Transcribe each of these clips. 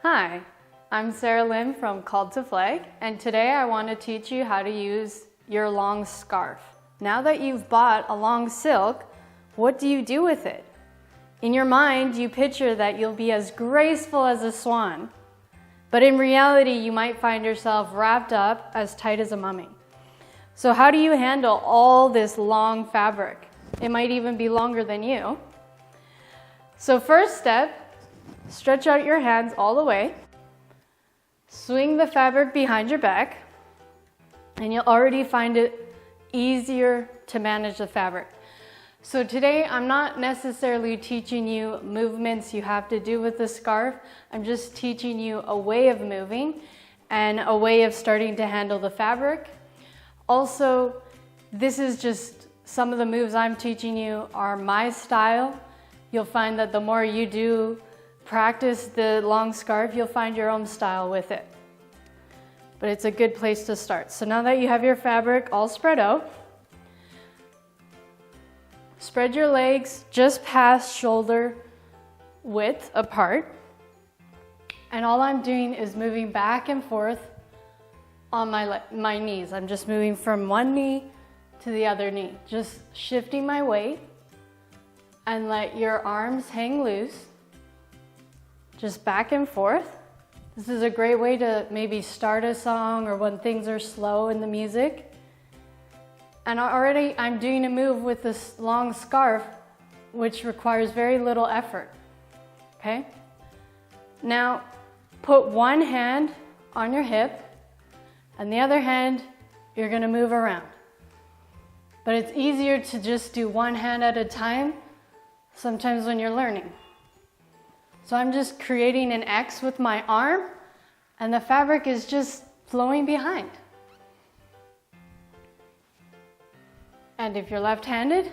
Hi, I'm Saralyn from Called to Flag, and today I want to teach you how to use your long scarf. Now that you've bought a long silk, what do you do with it? In your mind, you picture that you'll be as graceful as a swan, but in reality, you might find yourself wrapped up as tight as a mummy. So how do you handle all this long fabric? It might even be longer than you. So first step, stretch out your hands all the way, swing the fabric behind your back, and you'll already find it easier to manage the fabric. So today I'm not necessarily teaching you movements you have to do with the scarf. I'm just teaching you a way of moving and a way of starting to handle the fabric. Also, this is just some of the moves I'm teaching you are my style. You'll find that the more you do practice the long scarf, you'll find your own style with it. But it's a good place to start. So now that you have your fabric all spread out, spread your legs just past shoulder width apart. And all I'm doing is moving back and forth on my knees. I'm just moving from one knee to the other knee, just shifting my weight, and let your arms hang loose. Just back and forth. This is a great way to maybe start a song or when things are slow in the music. And already I'm doing a move with this long scarf, which requires very little effort. Okay? Now, put one hand on your hip, and the other hand, you're gonna move around. But it's easier to just do one hand at a time, sometimes when you're learning. So I'm just creating an X with my arm, and the fabric is just flowing behind. And if you're left-handed,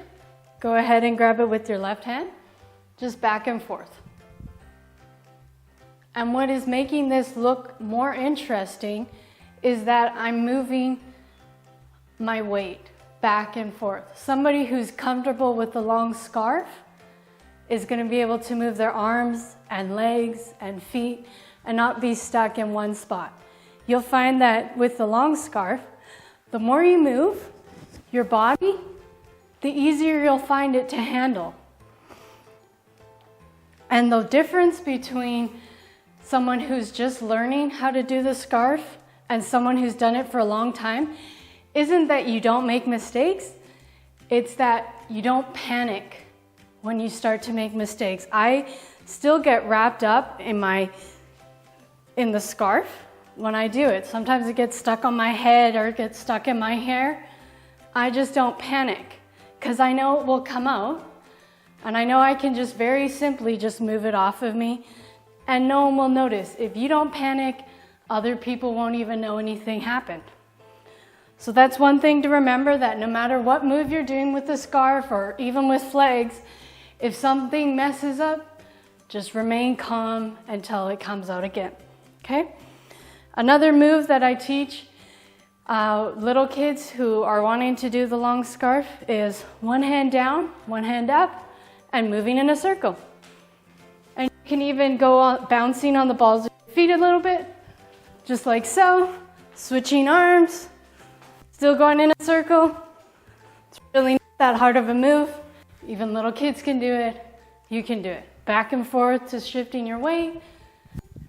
go ahead and grab it with your left hand, just back and forth. And what is making this look more interesting is that I'm moving my weight back and forth. Somebody who's comfortable with the long scarf is going to be able to move their arms and legs and feet and not be stuck in one spot. You'll find that with the long scarf, the more you move your body, the easier you'll find it to handle. And the difference between someone who's just learning how to do the scarf and someone who's done it for a long time isn't that you don't make mistakes, it's that you don't panic when you start to make mistakes. I still get wrapped up in the scarf when I do it. Sometimes it gets stuck on my head or it gets stuck in my hair. I just don't panic because I know it will come out, and I know I can just very simply just move it off of me and no one will notice. If you don't panic, other people won't even know anything happened. So that's one thing to remember, that no matter what move you're doing with the scarf or even with flags, if something messes up, just remain calm until it comes out again, okay? Another move that I teach little kids who are wanting to do the long scarf is one hand down, one hand up, and moving in a circle. And you can even go on, bouncing on the balls of your feet a little bit, just like so, switching arms, still going in a circle. It's really not that hard of a move. Even little kids can do it. You can do it. Back and forth to shifting your weight.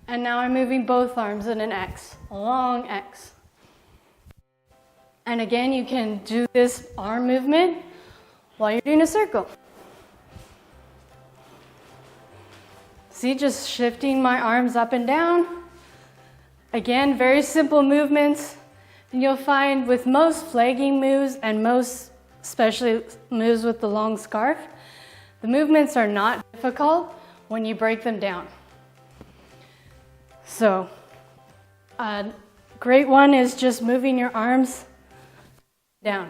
And now I'm moving both arms in an X, a long X. And again, you can do this arm movement while you're doing a circle. See, just shifting my arms up and down. Again, very simple movements. And you'll find with most flagging moves and most especially moves with the long scarf, the movements are not difficult when you break them down. So, a great one is just moving your arms down.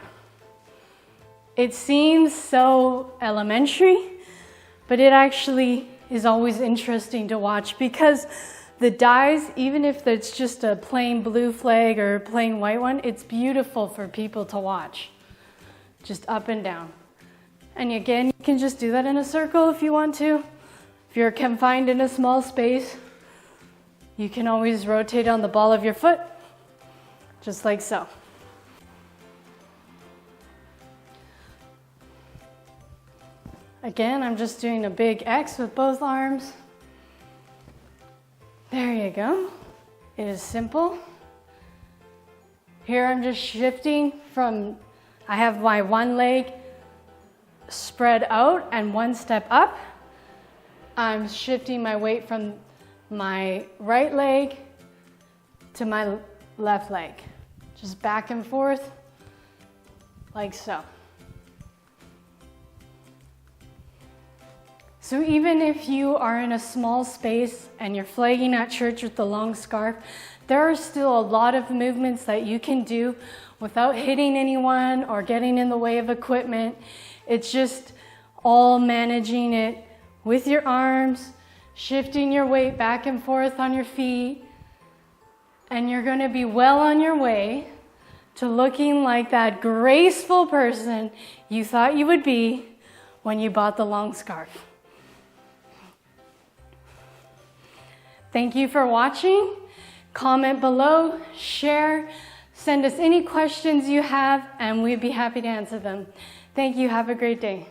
It seems so elementary, but it actually is always interesting to watch because the dyes, even if it's just a plain blue flag or a plain white one, it's beautiful for people to watch. Just up and down. And again, you can just do that in a circle if you want to. If you're confined in a small space, You can always rotate on the ball of your foot, just like so. Again, I'm just doing a big X with both arms. There you go. It is simple. Here I'm just shifting from, I have my one leg spread out and one step up. I'm shifting my weight from my right leg to my left leg. Just back and forth, like so. So even if you are in a small space and you're flagging at church with the long scarf, there are still a lot of movements that you can do without hitting anyone or getting in the way of equipment. It's just all managing it with your arms, shifting your weight back and forth on your feet, and you're going to be well on your way to looking like that graceful person you thought you would be when you bought the long scarf. Thank you for watching. Comment below, share, send us any questions you have, and we'd be happy to answer them. Thank you. Have a great day.